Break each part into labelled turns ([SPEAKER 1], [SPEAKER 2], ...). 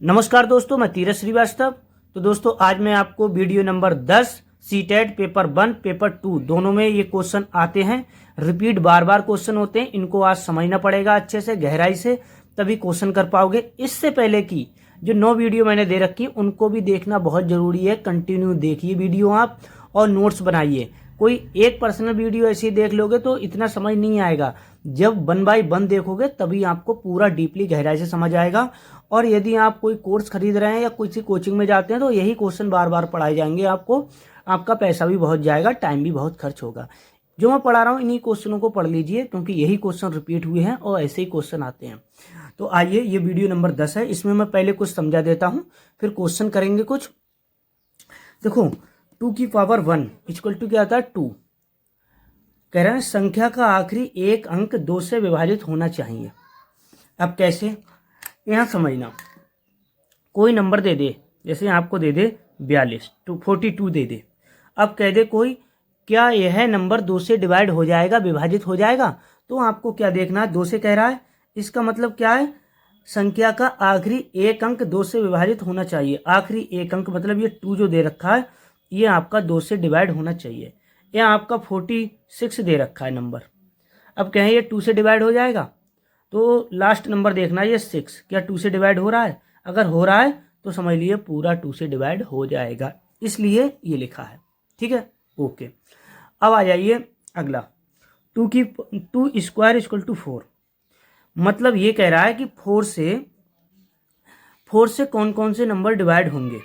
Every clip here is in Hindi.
[SPEAKER 1] नमस्कार दोस्तों, मैं तीरथ श्रीवास्तव। तो दोस्तों आज मैं आपको video number 10 CTET paper 1 paper 2 दोनों में ये क्वेश्चन आते हैं। रिपीट बार बार क्वेश्चन होते हैं, इनको आज समझना पड़ेगा अच्छे से गहराई से, तभी क्वेश्चन कर पाओगे। इससे पहले की जो 9 वीडियो मैंने दे रखी उनको भी देखना बहुत जरूरी है। कंटिन्यू देखिए वीडियो आप और नोट्स बनाइए। कोई एक पर्सनल वीडियो ऐसी देख लोगे तो इतना समझ नहीं आएगा। जब 1 बाय 1 देखोगे तभी आपको पूरा डीपली गहराई से समझ आएगा। और यदि आप कोई कोर्स खरीद रहे हैं या किसी कोचिंग में जाते हैं तो यही क्वेश्चन बार बार पढ़ाए जाएंगे आपको। आपका पैसा भी बहुत जाएगा, टाइम भी बहुत खर्च होगा। जो मैं पढ़ा रहा हूँ इन्हीं क्वेश्चनों को पढ़ लीजिए, क्योंकि यही क्वेश्चन रिपीट हुए हैं और ऐसे ही क्वेश्चन आते हैं। तो आइए, ये वीडियो नंबर 10 है। इसमें मैं पहले कुछ समझा देता हूँ, फिर क्वेश्चन करेंगे कुछ। देखो, 2 की पावर 1 इक्वल टू क्या आता है? 2। कह रहे हैं संख्या का आखिरी एक अंक 2 से विभाजित होना चाहिए। अब कैसे, यहाँ समझना। कोई नंबर दे दे, जैसे आपको दे दे 42, 42 दे दे। अब कह दे कोई, क्या यह नंबर 2 से डिवाइड हो जाएगा, विभाजित हो जाएगा? तो आपको क्या देखना है, 2 से कह रहा है, इसका मतलब क्या है? संख्या का आखिरी एक अंक 2 से विभाजित होना चाहिए। आखिरी एक अंक मतलब ये 2 जो दे रखा है, ये आपका 2 से डिवाइड होना चाहिए। या आपका 46 दे रखा है नंबर। अब कहें ये 2 से डिवाइड हो जाएगा, तो लास्ट नंबर देखना है, ये 6 क्या 2 से डिवाइड हो रहा है? अगर हो रहा है तो समझ लिए पूरा 2 से डिवाइड हो जाएगा, इसलिए ये लिखा है। ठीक है, ओके। अब आ जाइए अगला, 2 स्क्वायर इक्वल टू 4। मतलब ये कह रहा है कि 4 से कौन कौन से नंबर डिवाइड होंगे।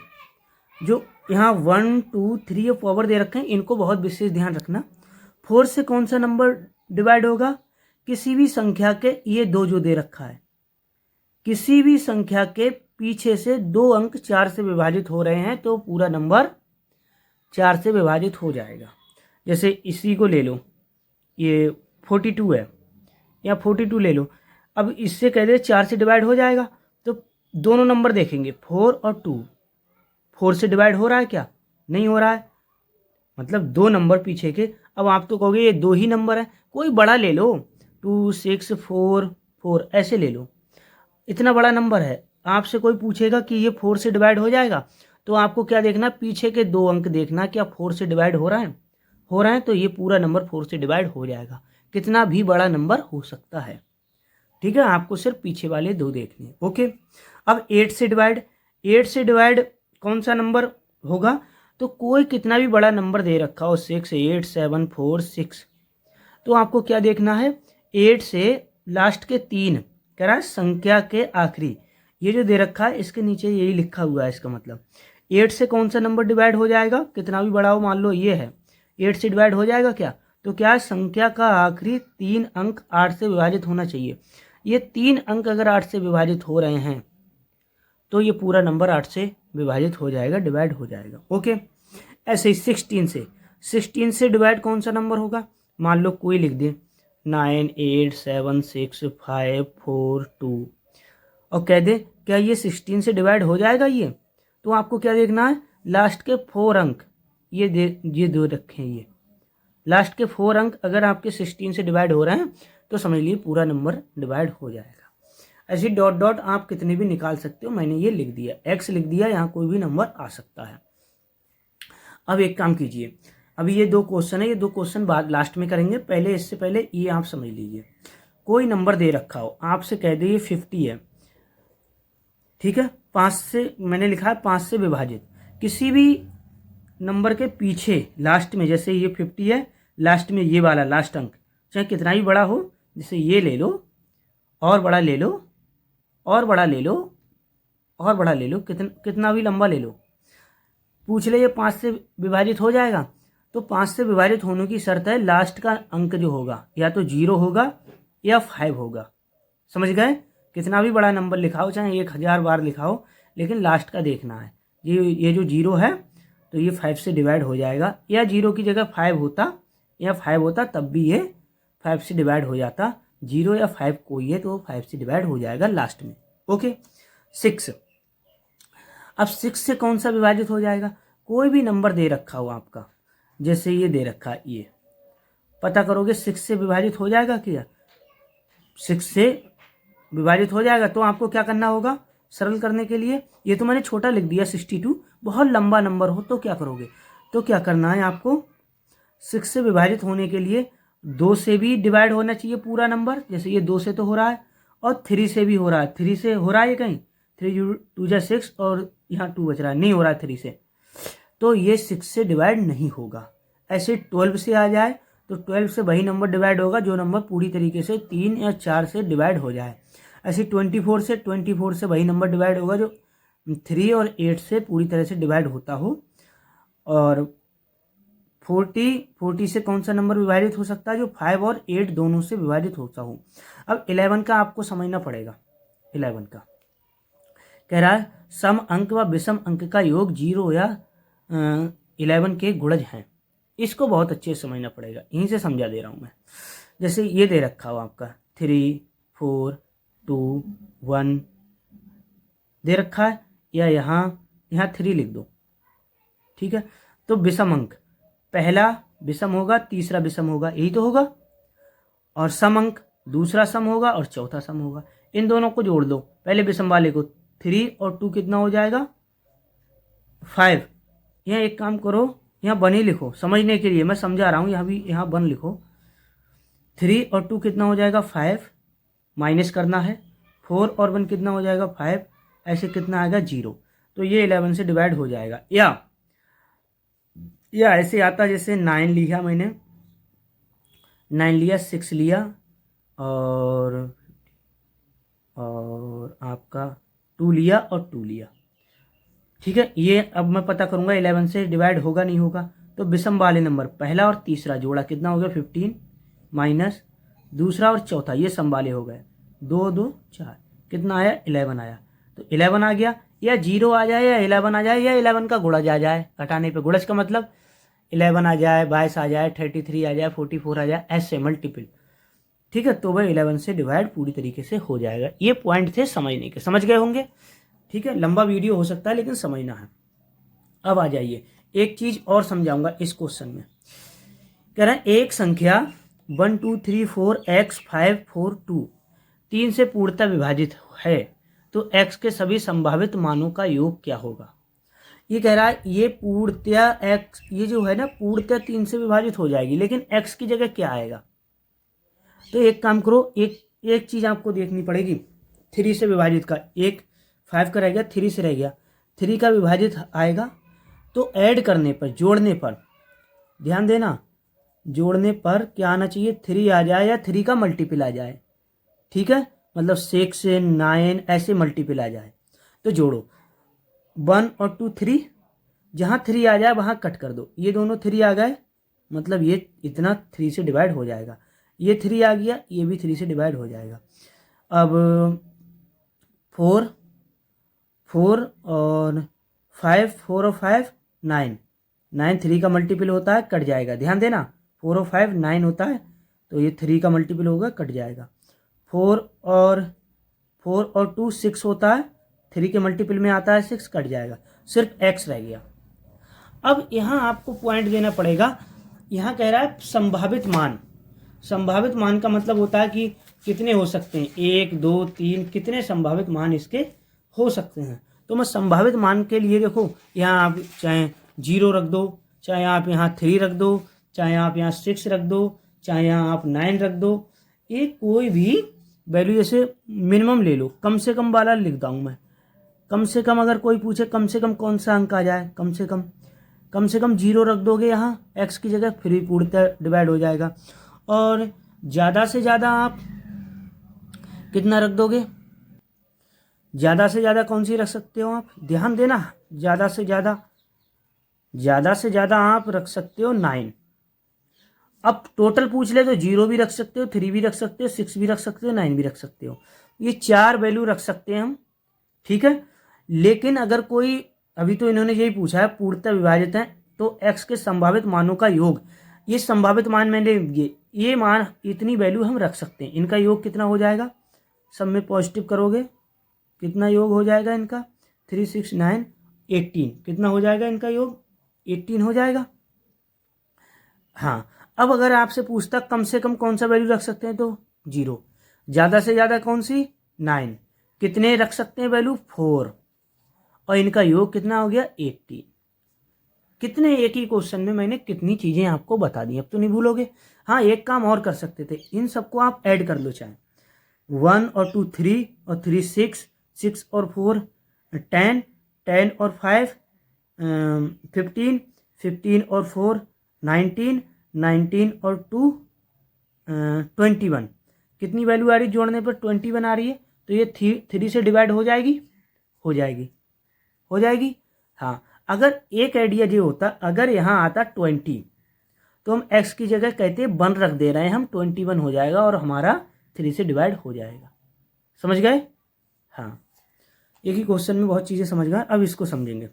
[SPEAKER 1] जो यहाँ 1 2 3 और पावर दे रखे हैं, इनको बहुत विशेष ध्यान रखना। 4 से कौन सा नंबर डिवाइड होगा? किसी भी संख्या के, ये 2 जो दे रखा है, किसी भी संख्या के पीछे से 2 अंक 4 से विभाजित हो रहे हैं तो पूरा नंबर 4 से विभाजित हो जाएगा। जैसे इसी को ले लो, ये 42 है, या 42 ले लो। अब इससे कह दे 4 से डिवाइड हो जाएगा, तो दोनों नंबर देखेंगे 4 और 2। 4 से डिवाइड हो रहा है क्या? नहीं हो रहा है, मतलब 2 नंबर पीछे के। अब आप तो कहोगे ये 2 ही नंबर है, कोई बड़ा ले लो, 2 6 4 4 ऐसे ले लो। इतना बड़ा नंबर है, आपसे कोई पूछेगा कि ये 4 से डिवाइड हो जाएगा, तो आपको क्या देखना? पीछे के 2 अंक देखना, क्या 4 से डिवाइड हो रहा है? हो रहा है, तो ये पूरा नंबर 4 से डिवाइड हो जाएगा। कितना भी बड़ा नंबर हो सकता है। ठीक है, आपको सिर्फ पीछे वाले 2 देखने। ओके। अब 8 से डिवाइड कौन सा नंबर होगा? तो कोई कितना भी बड़ा नंबर दे रखा हो, 6 8 7 4 6, तो आपको क्या देखना है? 8 से लास्ट के 3 कह रहा है संख्या के आखिरी, ये जो दे रखा है इसके नीचे यही लिखा हुआ है। इसका मतलब 8 से कौन सा नंबर डिवाइड हो जाएगा? कितना भी बड़ा हो, मान लो ये है, 8 से डिवाइड हो जाएगा क्या? तो क्या है, संख्या का आखिरी 3 अंक 8 से विभाजित होना चाहिए। ये 3 अंक अगर 8 से विभाजित हो रहे हैं तो ये पूरा नंबर 8 से विभाजित हो जाएगा, डिवाइड हो जाएगा। ओके। ऐसे ही 16 से डिवाइड कौन सा नंबर होगा? मान लो कोई लिख दे 9 8 7 6 5 4 2, और कह दे क्या ये 16 से डिवाइड हो जाएगा ये? तो आपको क्या देखना है? लास्ट के 4 अंक, ये 2 रखे हैं, ये लास्ट के 4 अंक अगर आपके 16 से डिवाइड हो रहे हैं तो समझ लिए पूरा नंबर डिवाइड हो जाएगा। ऐसे डॉट डॉट आप कितने भी निकाल सकते हो, मैंने ये लिख दिया, x लिख दिया, यहाँ कोई भी नंबर आ सकता है। अब एक काम कीजिए, अभी ये 2 क्वेश्चन है, ये 2 क्वेश्चन बाद लास्ट में करेंगे, पहले इससे पहले ये आप समझ लीजिए। कोई नंबर दे रखा हो, आपसे कह दे ये 50 है, ठीक है, 5 से मैंने लिखा है 5 से विभाजित। किसी भी नंबर के पीछे लास्ट में, जैसे ये 50 है, लास्ट में ये वाला लास्ट अंक चाहे कितना ही बड़ा हो, जैसे ये ले लो, और बड़ा ले लो, और बड़ा ले लो, और बड़ा ले लो, कितना भी लंबा ले लो, पूछ ले ये 5 से विभाजित हो जाएगा। तो 5 से विभाजित होने की शर्त है लास्ट का अंक जो होगा या तो 0 होगा या 5 होगा। समझ गए? कितना भी बड़ा नंबर लिखाओ, चाहे 1000 बार लिखाओ, लेकिन लास्ट का देखना है। ये जो 0 है तो ये 5 से डिवाइड हो जाएगा, या 0 की जगह 5 होता, या 5 होता तब भी ये 5 से डिवाइड हो जाता। 0 या 5 कोई है तो 5 से डिवाइड हो जाएगा लास्ट में। ओके। 6, अब 6 से कौन सा विभाजित हो जाएगा? कोई भी नंबर दे रखा हो आपका, जैसे ये दे रखा है, ये पता करोगे 6 से विभाजित हो जाएगा क्या? 6 से विभाजित हो जाएगा, तो आपको क्या करना होगा? सरल करने के लिए। ये तो मैंने छोटा लिख दिया 62, बहुत लंबा नंबर हो तो क्या करोगे, तो क्या करना है आपको, 6 से विभाजित होने के लिए 2 से भी डिवाइड होना चाहिए पूरा नंबर, जैसे ये 2 से तो हो रहा है और 3 से भी हो रहा है, 3 से हो रहा है ये कहीं, 3 2 जा 6 और यहाँ 2 बच रहा है, नहीं हो रहा है 3 से, तो ये 6 से डिवाइड नहीं होगा। ऐसे 12 से आ जाए तो 12 से वही नंबर डिवाइड होगा जो नंबर पूरी तरीके से 3 या 4 से डिवाइड हो जाए। ऐसे 24 से वही नंबर डिवाइड होगा जो 3 और 8 से पूरी तरह से डिवाइड होता हो। और 40 से कौन सा नंबर विभाजित हो सकता है, जो 5 और 8 दोनों से विभाजित होता हो। अब 11 का आपको समझना पड़ेगा। 11 का कह रहा है सम अंक व विषम अंक का योग 0 या 11 के गुणज हैं। इसको बहुत अच्छे से समझना पड़ेगा, यहीं से समझा दे रहा हूँ मैं। जैसे ये दे रखा हो आपका 3 4 2 1 दे रखा है, या यहाँ 3 लिख दो, ठीक है। तो विषम अंक पहला विषम होगा, तीसरा विषम होगा, यही तो होगा। और सम अंक दूसरा सम होगा और चौथा सम होगा। इन दोनों को जोड़ दो, पहले विषम वाले को 3 और 2 कितना हो जाएगा 5। यहाँ एक काम करो, यहाँ 1 ही लिखो समझने के लिए, मैं समझा रहा हूँ, यहाँ भी यहाँ 1 लिखो। 3 और 2 कितना हो जाएगा 5, माइनस करना है। 4 और 1 कितना हो जाएगा 5, ऐसे कितना आएगा 0। तो ये 11 से डिवाइड हो जाएगा। या ऐसे आता जैसे 9 लिया मैंने, 9 लिया, 6 लिया और आपका 2 लिया और 2 लिया, ठीक है। ये अब मैं पता करूंगा 11 से डिवाइड होगा नहीं होगा। तो विषम वाले नंबर पहला और तीसरा जोड़ा कितना हो गया 15, माइनस दूसरा और चौथा ये सम वाले हो गए 2 2 4, कितना आया 11 आया। तो 11 आ गया, या 0 आ जाए या 11 आ जाए या 11 का गुणज आ जाए। घटाने पे गुणज का मतलब 11 आ जाए, 22 आ जाए, 33 आ जाए, 44 आ जाए, ऐसे मल्टीपल, ठीक है। तो वह 11 से डिवाइड पूरी तरीके से हो जाएगा। ये पॉइंट थे समझने के, समझ गए होंगे, ठीक है। लंबा वीडियो हो सकता है लेकिन समझना है। अब आ जाइए, एक चीज और समझाऊंगा इस क्वेश्चन में। कह रहा है एक संख्या 1 2 3 4 x 5 4 2 3 से पूर्णतः विभाजित है, तो x के सभी संभावित मानों का योग क्या होगा। ये कह रहा है ये पूर्णतः x, ये जो है ना पूर्णतः 3 से विभाजित हो जाएगी, लेकिन x की जगह क्या आएगा। तो एक काम करो, एक चीज आपको देखनी पड़ेगी। 3 से विभाजित का, एक 5 का रह गया, 3 से रह गया, 3 का विभाजित आएगा। तो ऐड करने पर, जोड़ने पर ध्यान देना, जोड़ने पर क्या आना चाहिए 3 आ जाए या 3 का मल्टीपल आ जाए, ठीक है। मतलब 6 से 9 ऐसे मल्टीपल आ जाए। तो जोड़ो 1 और 2 3, जहाँ 3 आ जाए वहाँ कट कर दो। ये दोनों 3 आ गए, मतलब ये इतना 3 से डिवाइड हो जाएगा। ये 3 आ गया, ये भी 3 से डिवाइड हो जाएगा। अब 4 और 5, 4 और 5 9, 9 3 का मल्टीपल होता है, कट जाएगा। ध्यान देना 4 और 5 9 होता है, तो ये 3 का मल्टीपल होगा, कट जाएगा। 4 और 2 6 होता है, 3 के मल्टीपल में आता है 6, कट जाएगा, सिर्फ x रह गया। अब यहाँ आपको पॉइंट देना पड़ेगा। यहाँ कह रहा है संभावित मान। संभावित मान का मतलब होता है कि कितने हो सकते हैं, 1 2 3, कितने संभावित मान इसके हो सकते हैं। तो मैं संभावित मान के लिए देखो, यहाँ आप चाहे 0 रख दो, चाहे आप यहाँ 3 रख दो, चाहे आप यहाँ 6 रख दो, चाहे यहाँ आप 9 रख दो, ये कोई भी वैल्यू जैसे मिनिमम ले लो, कम से कम वाला लिख दूँ मैं। कम से कम अगर कोई पूछे कम से कम कौन सा अंक आ जाए, कम से कम 0 रख दोगे यहाँ x की जगह, फिर भी पूर्णतः डिवाइड हो जाएगा। और ज़्यादा से ज़्यादा आप कितना रख दोगे, ज़्यादा से ज़्यादा कौन सी रख सकते हो आप, ध्यान देना, ज़्यादा से ज़्यादा आप रख सकते हो 9। अब टोटल पूछ ले तो 0 भी रख सकते हो, 3 भी रख सकते हो, 6 भी रख सकते हो, 9 भी रख सकते हो। ये 4 वैल्यू रख सकते हैं हम, ठीक है। लेकिन अगर कोई, अभी तो इन्होंने यही पूछा है पूर्णतः विभाजित है, तो x के संभावित मानों का योग, ये संभावित मान मैंने ये मान इतनी वैल्यू हम रख सकते हैं। इनका योग कितना हो जाएगा, सब में पॉजिटिव करोगे कितना योग हो जाएगा इनका, 3 6 9 18, कितना हो जाएगा इनका योग 18 हो जाएगा। हाँ, अब अगर आपसे पूछता कम से कम कौन सा वैल्यू रख सकते हैं, तो 0, ज़्यादा से ज़्यादा कौन सी 9, कितने रख सकते हैं वैल्यू 4, और इनका योग कितना हो गया 18। कितने एक ही क्वेश्चन में मैंने कितनी चीज़ें आपको बता दी, अब तो नहीं भूलोगे। हाँ, एक काम और कर सकते थे, इन सबको आप ऐड कर लो, चाहे 1 और 2 3 और 3 6, 6 और 4 10, 10 और 5 15, 15 और 4 19, 19 और 2 21। कितनी वैल्यू आ रही जोड़ने पर 21 आ रही है, तो ये 3 से डिवाइड हो जाएगी, हो जाएगी, हो जाएगी। हाँ, अगर एक आइडिया ये होता, अगर यहाँ आता 20 तो हम x की जगह कहते 1 रख दे रहे हैं हम, 21 हो जाएगा और हमारा 3 से डिवाइड हो जाएगा। समझ गए? हाँ, एक ही क्वेश्चन में बहुत चीज़ें समझ गए। अब इसको समझेंगे।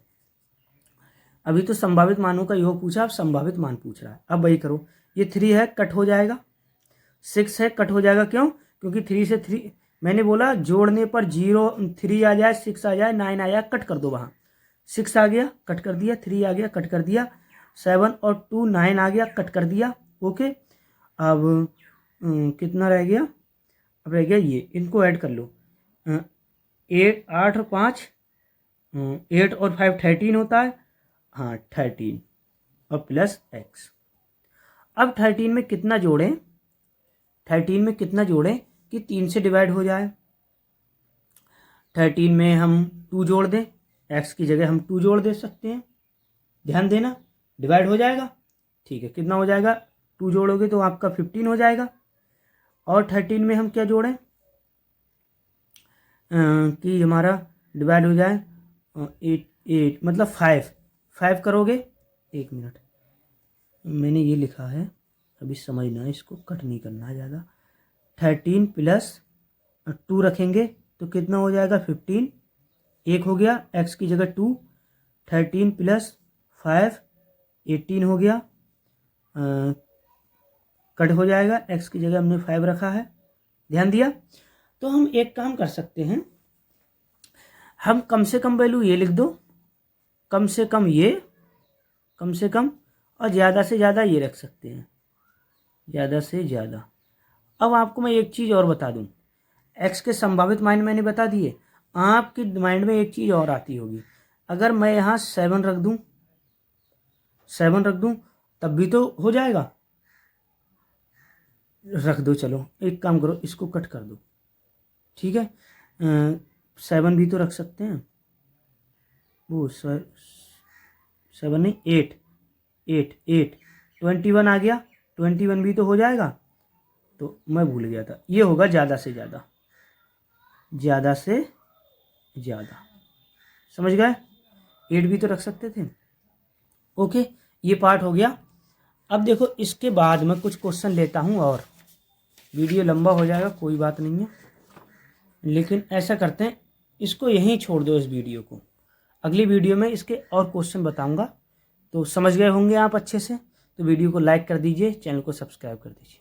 [SPEAKER 1] अभी तो संभावित मानों का योग पूछा, अब संभावित मान पूछ रहा है। अब वही करो, ये 3 है कट हो जाएगा, 6 है कट हो जाएगा, क्यों? क्योंकि 3 से 3 मैंने बोला जोड़ने पर 0 3 आ जाए, 6 आ जाए, 9 आ जाए, कट कर दो। वहाँ 6 आ गया कट कर दिया, 3 आ गया कट कर दिया, 7 और 2 9 आ गया कट कर दिया। ओके, अब कितना रह गया? अब रह गया ये, इनको ऐड कर लो। 8 और 5 8 और 5 13 होता है। हाँ 13 और प्लस x। अब 13 में कितना जोड़ें? 13 में कितना जोड़ें कि 3 से डिवाइड हो जाए? 13 में हम 2 जोड़ दें, x की जगह हम 2 जोड़ दे सकते हैं। ध्यान देना, डिवाइड हो जाएगा। ठीक है, कितना हो जाएगा? 2 जोड़ोगे तो आपका 15 हो जाएगा। और 13 में हम क्या जोड़ें कि हमारा डिवाइड हो जाए 8 मतलब 5 करोगे। एक मिनट, मैंने ये लिखा है, अभी समझना, इसको कट नहीं करना है ज़्यादा। 13 प्लस 2 रखेंगे तो कितना हो जाएगा? 15। एक हो गया, x की जगह 2, 13 प्लस 5 18 हो गया। कट हो जाएगा, x की जगह हमने 5 रखा है। ध्यान दिया? तो हम एक काम कर सकते हैं, हम कम से कम वैल्यू ये लिख दो, कम से कम ये, कम से कम, और ज़्यादा से ज़्यादा ये रख सकते हैं, ज़्यादा से ज़्यादा। अब आपको मैं एक चीज़ और बता दूं, x के संभावित माइंड मैंने बता दिए, आपके माइंड में एक चीज़ और आती होगी। अगर मैं यहाँ 7 रख दूं, 7 रख दूं तब भी तो हो जाएगा। रख दो, चलो एक काम करो, इसको कट कर दो। ठीक है, 7 भी तो रख सकते हैं, वो 7 नहीं 8 21 आ गया, 21 भी तो हो जाएगा। तो मैं भूल गया था, ये होगा ज़्यादा से ज़्यादा, ज़्यादा से ज़्यादा। समझ गए? 8 भी तो रख सकते थे। ओके, ये पार्ट हो गया। अब देखो, इसके बाद मैं कुछ क्वेश्चन लेता हूँ और वीडियो लंबा हो जाएगा, कोई बात नहीं है, लेकिन ऐसा करते हैं, इसको यहीं छोड़ दो, इस वीडियो को। अगली वीडियो में इसके और क्वेश्चन बताऊंगा। तो समझ गए होंगे आप अच्छे से, तो वीडियो को लाइक कर दीजिए, चैनल को सब्सक्राइब कर दीजिए।